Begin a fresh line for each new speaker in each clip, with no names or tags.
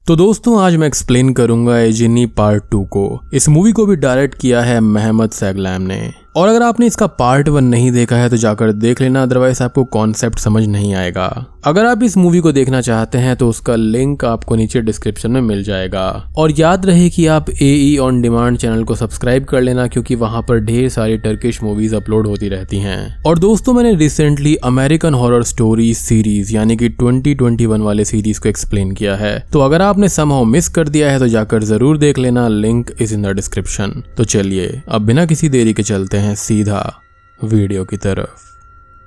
तो दोस्तों आज मैं एक्सप्लेन करूंगा ए जिन्नी पार्ट 2 को। इस मूवी को भी डायरेक्ट किया है मेहमद सैगलैम ने। और अगर आपने इसका पार्ट 1 नहीं देखा है तो जाकर देख लेना, अदरवाइज आपको कॉन्सेप्ट समझ नहीं आएगा। अगर आप इस मूवी को देखना चाहते हैं तो उसका लिंक आपको नीचे डिस्क्रिप्शन में मिल जाएगा। और याद रहे कि आप AE ऑन डिमांड चैनल को सब्सक्राइब कर लेना, क्योंकि वहां पर ढेर सारी टर्किश मूवीज अपलोड होती रहती हैं। और दोस्तों मैंने recently American horror story series यानी कि 2021 वाले सीरीज को एक्सप्लेन किया है, तो अगर आपने समहाउ मिस कर दिया है तो जाकर जरूर देख लेना, link is in the description. तो चलिए अब बिना किसी देरी के चलते हैं सीधा वीडियो की तरफ।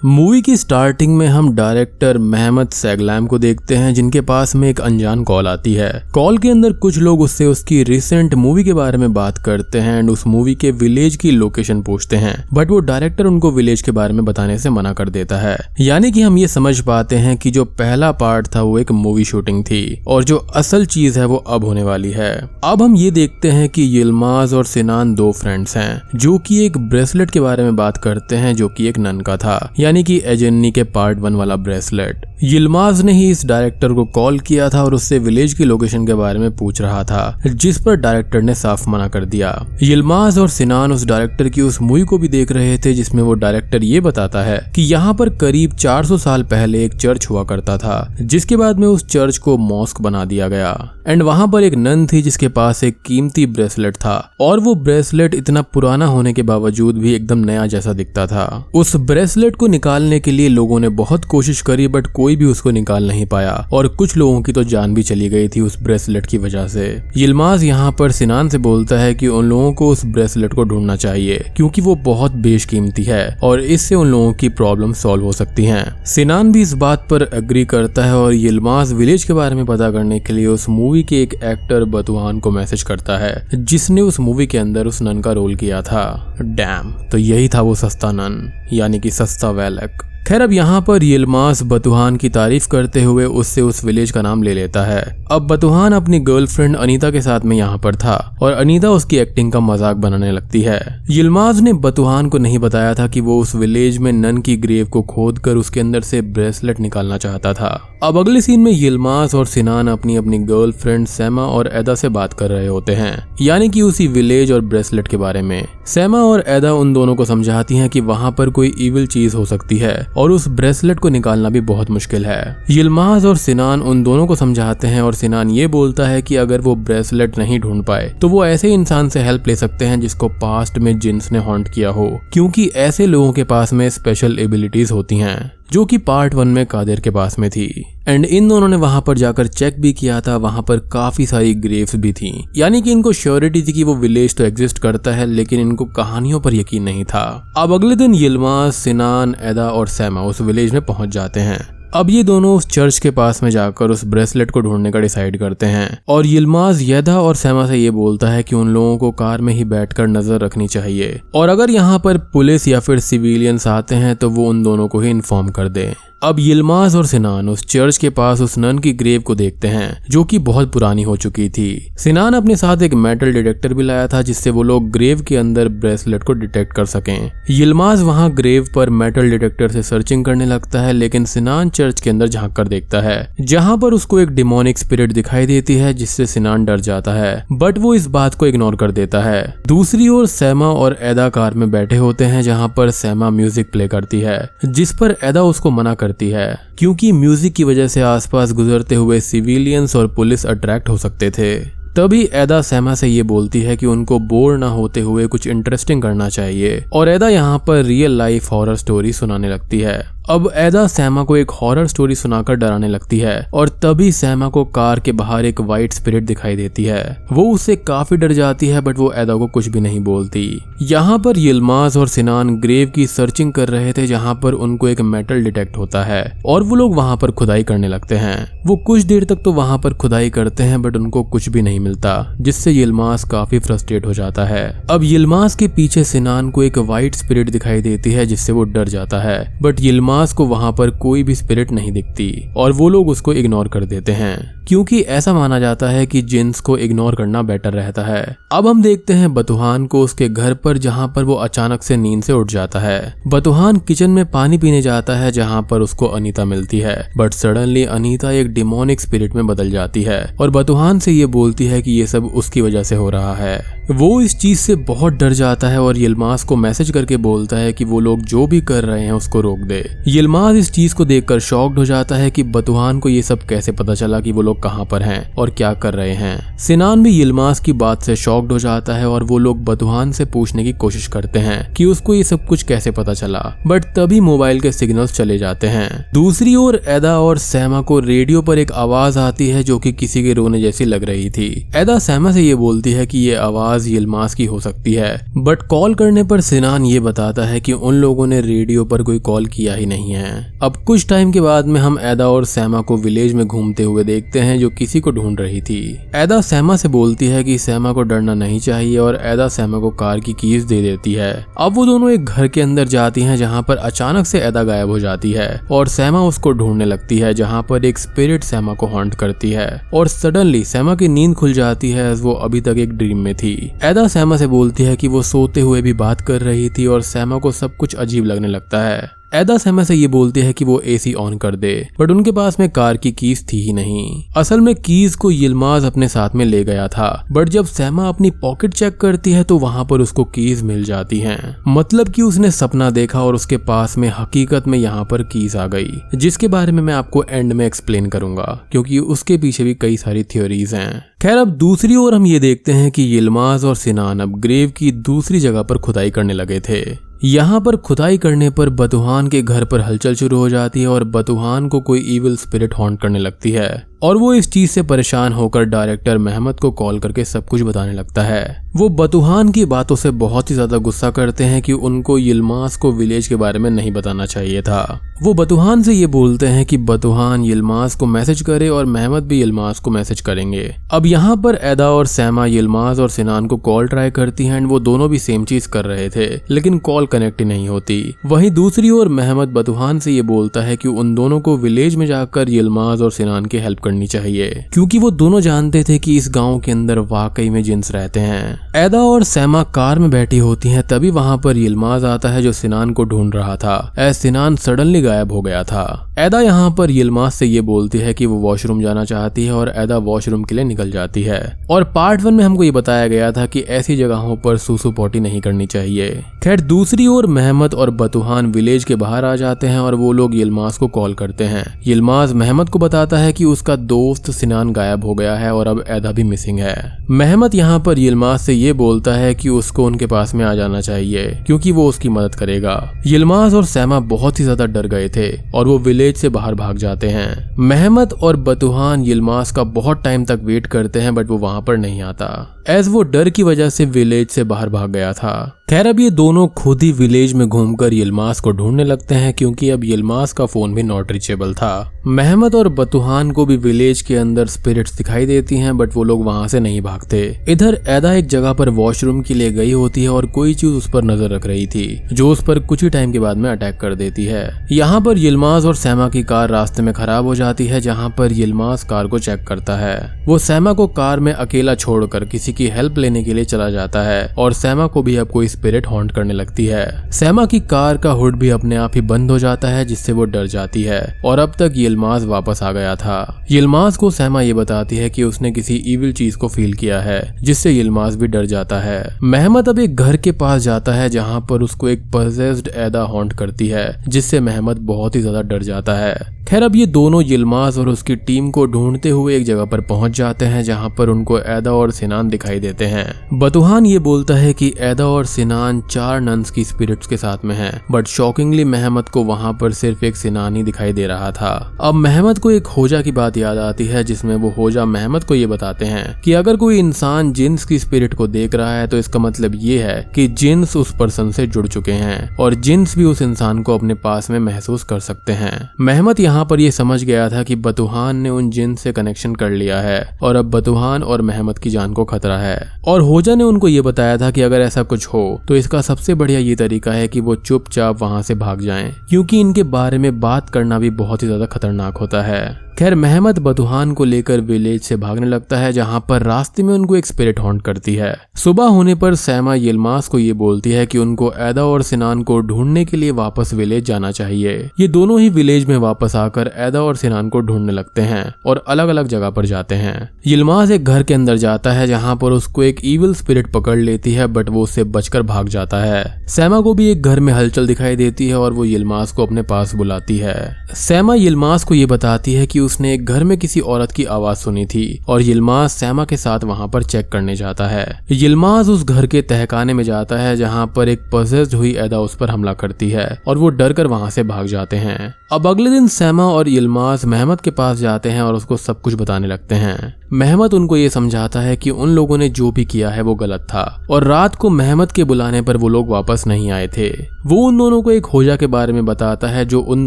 मूवी की स्टार्टिंग में हम डायरेक्टर मेहमद सैगलैम को देखते हैं, जिनके पास में एक अनजान कॉल आती है। कॉल के अंदर कुछ लोग उससे उसकी रिसेंट मूवी के बारे में बात करते हैं एंड उस मूवी के विलेज की लोकेशन पूछते हैं, बट वो डायरेक्टर उनको विलेज के बारे में बताने से मना कर देता है। यानी कि हम ये समझ पाते हैं कि जो पहला पार्ट था वो एक मूवी शूटिंग थी और जो असल चीज है वो अब होने वाली है। अब हम ये देखते हैं कि यिल्माज और सिनान दो फ्रेंड्स हैं जो कि एक ब्रेसलेट के बारे में बात करते हैं जो कि एक नन का था, यानी कि ए जिन्नी के पार्ट 1 वाला ब्रेसलेट। यिल्माज ने ही इस डायरेक्टर को कॉल किया था और उससे विलेज की लोकेशन के बारे में पूछ रहा था, जिस पर डायरेक्टर ने साफ मना कर दिया। यिल्माज और सिनान उस डायरेक्टर की उस मूवी को भी देख रहे थे जिसमें वो डायरेक्टर ये बताता है कि यहाँ पर करीब 400 साल पहले एक चर्च हुआ करता था, जिसके बाद में उस चर्च को मॉस्क बना दिया गया एंड वहां पर एक नन थी जिसके पास एक कीमती ब्रेसलेट था और वो ब्रेसलेट इतना पुराना होने के बावजूद भी एकदम नया जैसा दिखता था। उस ब्रेसलेट को निकालने के लिए लोगों ने बहुत कोशिश करी बट कोई भी उसको निकाल नहीं पाया और कुछ लोगों की तो जान भी चली गई थी उस ब्रेसलेट की वजह से। यिल्माज यहाँ पर सिनान से बोलता है कि उन लोगों को उस ब्रेसलेट को ढूंढना चाहिए क्योंकि वो बहुत बेशकीमती है और इससे उन लोगों की प्रॉब्लम सॉल्व हो सकती है। सिनान भी इस बात पर एग्री करता है और यिल्माज विलेज के बारे में पता करने के लिए उस मूवी के एक एक्टर बतुहान को मैसेज करता है जिसने उस मूवी के अंदर उस नन का रोल किया था। डैम, तो यही था वो सस्ता नन यानी कि सस्ता वेलक। खैर अब यहाँ पर यिल्माज बतुहान की तारीफ करते हुए उससे उस विलेज का नाम ले लेता है। अब बतुहान अपनी गर्लफ्रेंड अनीता के साथ में यहाँ पर था और अनीता उसकी एक्टिंग का मजाक बनाने लगती है। यिल्माज ने बतुहान को नहीं बताया था कि वो उस विलेज में नन की ग्रेव को खोदकर उसके अंदर से ब्रेसलेट निकालना चाहता था। अब अगले सीन में यिल्माज और सिनान अपनी अपनी गर्लफ्रेंड सैमा और एदा से बात कर रहे होते हैं, यानी कि उसी विलेज और ब्रेसलेट के बारे में। सैमा और एदा उन दोनों को समझाती हैं कि वहां पर कोई इविल चीज हो सकती है और उस ब्रेसलेट को निकालना भी बहुत मुश्किल है। यिल्माज और सिनान उन दोनों को समझाते हैं और सिनान ये बोलता है कि अगर वो ब्रेसलेट नहीं ढूंढ पाए तो वो ऐसे इंसान से हेल्प ले सकते हैं जिसको पास्ट में जिन्स ने हॉन्ट किया हो, क्योंकि ऐसे लोगों के पास में स्पेशल एबिलिटीज होती हैं जो कि पार्ट 1 में कादिर के पास में थी। एंड इन दोनों ने वहां पर जाकर चेक भी किया था, वहां पर काफी सारी ग्रेव्स भी थी, यानी कि इनको श्योरिटी थी कि वो विलेज तो एग्जिस्ट करता है, लेकिन इनको कहानियों पर यकीन नहीं था। अब अगले दिन यिल्माज, सिनान, एदा और सैमा उस विलेज में पहुंच जाते हैं। अब ये दोनों उस चर्च के पास में जाकर उस ब्रेसलेट को ढूंढने का डिसाइड करते हैं और यिल्माज येदा और सैमा से ये बोलता है कि उन लोगों को कार में ही बैठकर नजर रखनी चाहिए और अगर यहाँ पर पुलिस या फिर सिविलियंस आते हैं तो वो उन दोनों को ही इन्फॉर्म कर दे। अब यिल्माज और सिनान उस चर्च के पास उस नन की ग्रेव को देखते हैं जो कि बहुत पुरानी हो चुकी थी। सिनान अपने साथ एक मेटल डिटेक्टर भी लाया था जिससे वो लोग ग्रेव के अंदर ब्रेसलेट को डिटेक्ट कर सकें। यिल्माज वहां ग्रेव पर मेटल डिटेक्टर से सर्चिंग करने लगता है, लेकिन सिनान चर्च के अंदर झांक कर देखता है जहां पर उसको एक डिमोनिक स्पिरिट दिखाई देती है, जिससे सिनान डर जाता है बट वो इस बात को इग्नोर कर देता है। दूसरी ओर सैमा और एदा कार में बैठे होते हैं जहां पर सैमा म्यूजिक प्ले करती है, जिस पर एदा उसको मना करती है क्योंकि म्यूजिक की वजह से आसपास गुजरते हुए सिविलियंस और पुलिस अट्रैक्ट हो सकते थे। तभी एदा सैमा से ये बोलती है कि उनको बोर ना होते हुए कुछ इंटरेस्टिंग करना चाहिए और एदा यहाँ पर रियल लाइफ हॉरर स्टोरी सुनाने लगती है। अब एदा सैमा को एक हॉरर स्टोरी सुनाकर डराने लगती है और तभी सैमा को कार के बाहर एक वाइट स्पिरिट दिखाई देती है। वो उससे काफी डर जाती है बट वो एदा को कुछ भी नहीं बोलती। यहाँ पर यिल्माज और सिनान ग्रेव की सर्चिंग कर रहे थे जहाँ पर उनको एक मेटल डिटेक्ट होता है और वो लोग वहाँ पर खुदाई करने लगते हैं। वो कुछ देर तक तो वहाँ पर खुदाई करते हैं बट उनको कुछ भी नहीं मिलता, जिससे यिल्माज काफी फ्रस्ट्रेट हो जाता है। अब यिल्माज के पीछे सिनान को एक वाइट स्पिरिट दिखाई देती है जिससे वो डर जाता है बट यिल्माज यिल्माज को वहाँ पर कोई भी स्पिरिट नहीं दिखती और वो लोग उसको इग्नोर कर देते हैं, क्योंकि ऐसा माना जाता है कि जिन्स को इग्नोर करना बेटर रहता है। अब हम देखते हैं बतुहान को उसके घर पर, जहाँ पर वो अचानक से नींद से उठ जाता है। बतुहान किचन में पानी पीने जाता है जहाँ पर उसको अनीता मिलती है, बट सडनली अनीता एक डिमोनिक स्पिरिट में बदल जाती है और बतुहान से ये बोलती है कि ये सब उसकी वजह से हो रहा है। वो इस चीज से बहुत डर जाता है और यिल्माज को मैसेज करके बोलता है कि वो लोग जो भी कर रहे हैं उसको रोक दे। यिल्माज इस चीज को देखकर शॉक्ड हो जाता है कि बतुहान को ये सब कैसे पता चला कि वो लोग कहाँ पर हैं और क्या कर रहे हैं। सिनान भी यिल्माज की बात से शॉक्ड हो जाता है और वो लोग बतुहान से पूछने की कोशिश करते हैं कि उसको ये सब कुछ कैसे पता चला, बट तभी मोबाइल के सिग्नल्स चले जाते हैं। दूसरी ओर एदा और सैमा को रेडियो पर एक आवाज आती है जो कि किसी के रोने जैसी लग रही थी। एदा सैमा से ये बोलती है कि ये आवाज यिल्माज की हो सकती है, बट कॉल करने पर सिनान ये बताता है कि उन लोगों ने रेडियो पर कोई कॉल किया ही नहीं है। अब कुछ टाइम के बाद में हम एदा और सैमा को विलेज में घूमते हुए देखते हैं जो किसी को ढूंढ रही थी। एदा सैमा से बोलती है कि सैमा को डरना नहीं चाहिए और एदा सैमा को कार की कीज दे देती है। अब वो दोनों एक घर के अंदर जाती हैं जहाँ पर अचानक से एदा गायब हो जाती है और सैमा उसको ढूंढने लगती है, जहाँ पर एक स्पिरिट सैमा को हॉन्ट करती है और सडनली सैमा की नींद खुल जाती है। वो अभी तक एक ड्रीम में थी। एदा सैमा से बोलती है कि वो सोते हुए भी बात कर रही थी और सैमा को सब कुछ अजीब लगने लगता है। एदा सैमा से ये बोलती है कि वो एसी ऑन कर दे, बट उनके पास में कार की कीज थी ही नहीं। असल में कीज को यिल्माज अपने साथ में ले गया था, बट जब सैमा अपनी पॉकेट चेक करती है तो वहाँ पर उसको कीज मिल जाती हैं। मतलब कि उसने सपना देखा और उसके पास में हकीकत में यहाँ पर कीज आ गई, जिसके बारे में मैं आपको एंड में एक्सप्लेन करूंगा, क्योंकि उसके पीछे भी कई सारी थ्योरीज हैं। खैर, अब दूसरी ओर हम ये देखते हैं कि यिल्माज और सिनान अब ग्रेव की दूसरी जगह पर खुदाई करने लगे थे। यहाँ पर खुदाई करने पर बतुहान के घर पर हलचल शुरू हो जाती है और बतुहान को कोई इविल स्पिरिट हॉन्ट करने लगती है और वो इस चीज से परेशान होकर डायरेक्टर मेहमत को कॉल करके सब कुछ बताने लगता है। वो बतुहान की बातों से बहुत ही ज्यादा गुस्सा करते हैं कि उनको यिल्माज को विलेज के बारे में नहीं बताना चाहिए था। वो बतुहान से ये बोलते हैं कि बतुहान यिल्माज को मैसेज करे और मेहमत भी यिल्माज को मैसेज करेंगे। अब यहाँ पर एदा और सैमा यिल्माज और सिनान को कॉल ट्राई करती हैं। वो दोनों भी सेम चीज कर रहे थे, लेकिन कॉल कनेक्ट ही नहीं होती। वहीं दूसरी ओर मेहमत बतुहान से ये बोलता है कि उन दोनों को विलेज में जाकर यिल्माज और सिनान की हेल्प करनी चाहिए, क्योंकि वो दोनों जानते थे कि इस गांव के अंदर वाकई में जिन्स रहते हैं। एदा और सैमा कार में बैठी होती हैं, तभी वहां पर यिल्माज आता है जो सिनान को ढूंढ रहा था, एज सिनान सडनली गायब हो गया था। एदा यहाँ पर यिल्माज से ये बोलती है कि वो वॉशरूम जाना चाहती है और एदा वॉशरूम के लिए निकल जाती है। और पार्ट 1 में हमको ये बताया गया था कि ऐसी जगहों पर सूसू पोटी नहीं करनी चाहिए। खैर, दूसरी ओर मेहमत और बतुहान विलेज के बाहर आ जाते हैं और वो लोग यिल्माज को कॉल करते हैं। यिल्माज मेहमत को बताता है कि उसका दोस्त सिनान गायब हो गया है और अब एदा भी मिसिंग है। मेहमत यहाँ पर यिल्माज से ये बोलता है कि उसको उनके पास में आ जाना चाहिए, क्योंकि वो उसकी मदद करेगा। यिल्माज और सैमा बहुत ही ज्यादा डर गए थे और वो विलेज से बाहर भाग जाते हैं। मेहमत और बतुहान यिल्माज का बहुत टाइम तक वेट करते हैं, बट वो वहां पर नहीं आता, एज वो डर की वजह से विलेज से बाहर भाग गया था। खैर, अब ये दोनों खुद ही विलेज में घूमकर यिल्माज को ढूंढने लगते हैं, क्योंकि अब यिल्माज का फोन भी नॉट रीचेबल था। मेहमत और बतुहान को भी विलेज के अंदर स्पिरिट्स दिखाई देती हैं, बट वो लोग वहां से नहीं भागते। इधर एदा एक जगह पर वॉशरूम के लिए गई होती है और कोई चीज उस पर नजर रख रही थी, जो उस पर कुछ ही टाइम के बाद में अटैक कर देती है। यहाँ पर यिल्माज और सैमा की कार रास्ते में खराब हो जाती है, जहाँ पर यिल्माज कार को चेक करता है। वो सैमा को कार में अकेला छोड़कर किसी की हेल्प लेने के लिए चला जाता है और सैमा को भी अब कोई स्पिरिट हॉन्ट करने लगती है। सैमा की कार का हुड भी अपने आप ही बंद हो जाता है, जिससे वो डर जाती है और अब तक यिल्माज वापस आ गया था। यिल्माज को सैमा ये बताती है कि उसने किसी इविल चीज को फील किया है, जिससे यिल्माज भी डर जाता है। मेहमत अब एक घर के पास जाता है जहाँ पर उसको एक पजेस्ड एदा हॉन्ट करती है, जिससे मेहमत बहुत ही ज्यादा डर जाता है। खैर, अब ये दोनों यिल्माज और उसकी टीम को ढूंढते हुए एक जगह पर पहुंच जाते हैं, जहां पर उनको एदा और सिनान दिखाई देते हैं। बतुहान ये बोलता है कि एदा और सिनान 4 नन्स की स्पिरिट्स के साथ में हैं, बट शॉकिंगली मेहमत को वहां पर सिर्फ एक सिनान ही दिखाई दे रहा था। अब मेहमत को एक होजा की बात याद आती है, जिसमें वो होजा मेहमत को ये बताते हैं कि अगर कोई इंसान जिन्स की स्पिरिट को देख रहा है तो इसका मतलब ये है कि जिन्स उस पर्सन से जुड़ चुके हैं और जिन्स भी उस इंसान को अपने पास में महसूस कर सकते हैं। मेहमत यहाँ पर ये समझ गया था कि बतूहान ने उन जिन से कनेक्शन कर लिया है और अब बतूहान और मेहमत की जान को खतरा है। और होजा ने उनको ये बताया था कि अगर ऐसा कुछ हो तो इसका सबसे बढ़िया ये तरीका है कि वो चुपचाप वहां से भाग जाएं, क्योंकि इनके बारे में बात करना भी बहुत ही ज्यादा खतरनाक होता है। खैर मेहमत बतूहान को लेकर विलेज से भागने लगता है, जहां पर रास्ते में उनको एक स्पिरिट हॉन्ट करती है। सुबह होने पर सैमा यिल्मास को ये बोलती है कि उनको एदा और सिनान को ढूंढने के लिए वापस विलेज जाना चाहिए। ये दोनों ही विलेज में वापस आकर एदा और सिनान को ढूंढने लगते हैं और अलग अलग जगह पर जाते हैं। यिल्मास एक घर के अंदर जाता है जहाँ पर उसको एक ईविल स्पिरिट पकड़ लेती है, बट वो उससे बचकर भाग जाता है। सैमा को भी एक घर में हलचल दिखाई देती है और वो यिल्मास को अपने पास बुलाती है। सैमा यिल्मास को ये बताती है कि उसने एक घर में किसी औरत की आवाज सुनी थी और यिल्मास सैमा के साथ वहां पर चेक करने जाता है। यिल्मास उस घर के तहखाने में जाता है जहां पर एक पजेस्ड हुई एदा उस पर हमला करती है और वो डर कर वहां से भाग जाते हैं। अब अगले दिन सैमा और यिल्मास मेहमत के पास जाते हैं और उसको सब कुछ बताने लगते हैं। मेहमत उनको ये समझाता है कि उन लोगों ने जो भी किया है वो गलत था और रात को मेहमत के बुलाने पर वो लोग वापस नहीं आए थे। वो उन दोनों को एक होजा के बारे में बताता है जो उन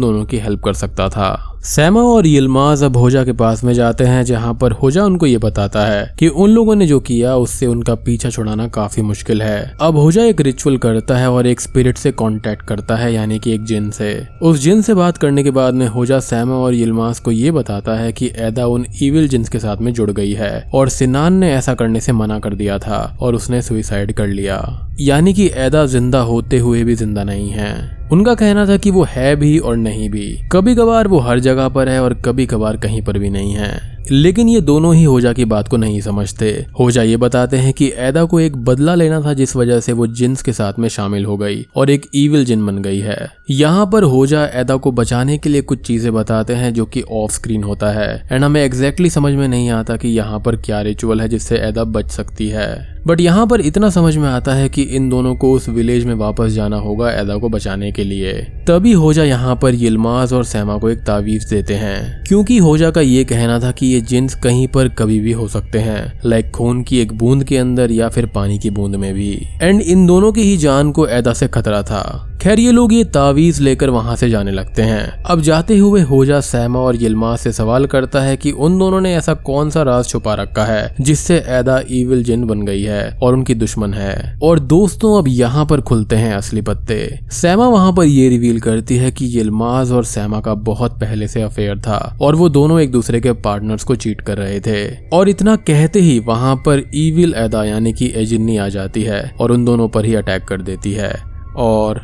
दोनों की हेल्प कर सकता था। सैमा और यिल्मास अब होजा के पास में जाते हैं जहां पर होजा उनको ये बताता है कि उन लोगों ने जो किया उससे उनका पीछा छुड़ाना काफी मुश्किल है। अब होजा एक रिचुअल करता है और एक स्पिरिट से कांटेक्ट करता है, यानी कि एक जिन से। उस जिन से बात करने के बाद में होजा सैमा और यिल्मास को ये बताता है कि एदा उन इविल जिन्स के साथ में जुड़ गई है और सिनान ने ऐसा करने से मना कर दिया था और उसने सुसाइड कर लिया, यानी कि एदा जिंदा होते हुए भी जिंदा नहीं है। उनका कहना था कि वो है भी और नहीं भी, कभी कभार वो हर जगह पर है और कभी कभार कहीं पर भी नहीं है। लेकिन ये दोनों ही होजा की बात को नहीं समझते। होजा ये बताते हैं कि एदा को एक बदला लेना था जिस वजह से वो जिन्स के साथ में शामिल हो गई और एक ईविल जिन बन गई है। यहाँ पर होजा एदा को बचाने के लिए कुछ चीजें बताते हैं जो कि ऑफ स्क्रीन होता है एंड हमें एग्जैक्टली समझ में नहीं आता कि यहाँ पर क्या रिचुअल है जिससे एदा बच सकती है। बट यहाँ पर इतना समझ में आता है कि इन दोनों को उस विलेज में वापस जाना होगा एदा को बचाने के लिए। तभी होजा यहाँ पर यिल्मास और सैमा को एक तावीज देते हैं, क्योंकि होजा का ये कहना था कि ये जिन्स कहीं पर कभी भी हो सकते हैं, लाइक खून की एक बूंद के अंदर या फिर पानी की बूंद में भी। एंड इन दोनों की ही जान को एदा से खतरा था। खैर ये लोग ये तावीज लेकर वहां से जाने लगते हैं। अब जाते हुए होजा सैमा और यिल्मास से सवाल करता है कि उन दोनों ने ऐसा कौन सा राज छुपा रखा है जिससे एदा ईविल जिन बन गई है और उनकी दुश्मन है। और दोस्तों अब यहाँ पर खुलते हैं असली पत्ते। सैमा वहां पर ये रिवील करती है कि यिल्मास और सैमा का बहुत पहले से अफेयर था और वो दोनों एक दूसरे के पार्टनर्स को चीट कर रहे थे। और इतना कहते ही वहां पर ईविल एदा यानी कि एजिनी आ जाती है और उन दोनों पर ही अटैक कर देती है और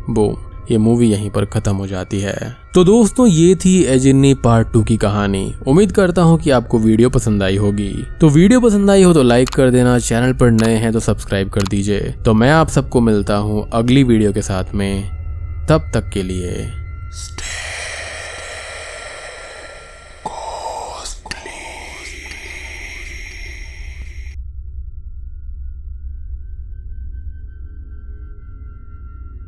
बूम, ये मूवी यहीं पर खत्म हो जाती है। तो दोस्तों ये थी एजिनी पार्ट 2 की कहानी। उम्मीद करता हूँ कि आपको वीडियो पसंद आई होगी। तो वीडियो पसंद आई हो तो लाइक कर देना, चैनल पर नए हैं तो सब्सक्राइब कर दीजिए। तो मैं आप सबको मिलता हूँ अगली वीडियो के साथ में, तब तक के लिए